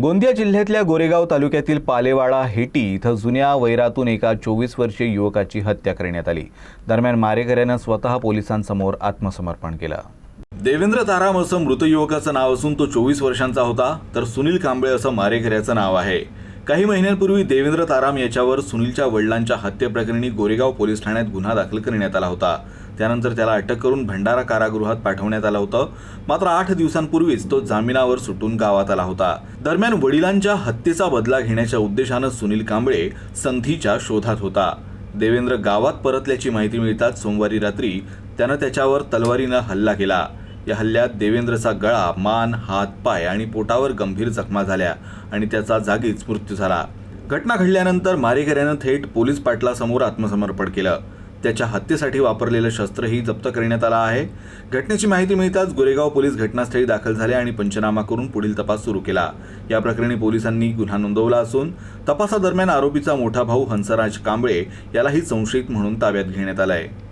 गोंदिया जिल्ह्यातल्या गोरेगाव तालुक्यातील पालेवाडा हेटी इथं जुन्या वैरातून एका 24 वर्षीय युवकाची हत्या करण्यात आली। दरम्यान मारेकऱ्यानं स्वतः पोलिसांसमोर आत्मसमर्पण केलं। देवेंद्र ताराम असं मृत युवकाचं नाव असून तो 24 वर्षांचा होता, तर सुनील कांबळे असं मारेकऱ्याचं नाव आहे। काही महिन्यांपूर्वी देवेंद्र ताराम याच्यावर सुनीलच्या वडिलांच्या हत्येप्रकरणी गोरेगाव पोलीस ठाण्यात गुन्हा दाखल करण्यात आला होता। त्यानंतर त्याला अटक करून भंडारा कारागृहात पाठवण्यात आलं होतं। मात्र 8 दिवसांपूर्वीच तो जामिनावर सुटून गावात आला होता। दरम्यान वडिलांच्या हत्येचा बदला घेण्याच्या उद्देशानं सुनील कांबळे संधीच्या शोधात होता। देवेंद्र गावात परतल्याची माहिती मिळताच सोमवारी रात्री त्यानं त्याच्यावर तलवारीनं हल्ला केला। या हल्ल्यात देवेंद्रचा गळा, मान, हात, पाय आणि पोटावर गंभीर जखमा झाल्या आणि त्याचा जागीच मृत्यू झाला। घटना घडल्यानंतर मारेकऱ्यानं थेट पोलीस पाटलासमोर आत्मसमर्पण केलं। त्याच्या हत्येसाठी वापरलेलं शस्त्रही जप्त करण्यात आलं आहे। घटनेची माहिती मिळताच गोरेगाव पोलीस घटनास्थळी दाखल झाले आणि पंचनामा करून पुढील तपास सुरू केला। या प्रकरणी पोलिसांनी गुन्हा नोंदवला असून तपासादरम्यान आरोपीचा मोठा भाऊ हंसराज कांबळे यालाही संशयित म्हणून ताब्यात घेण्यात आलं आहे।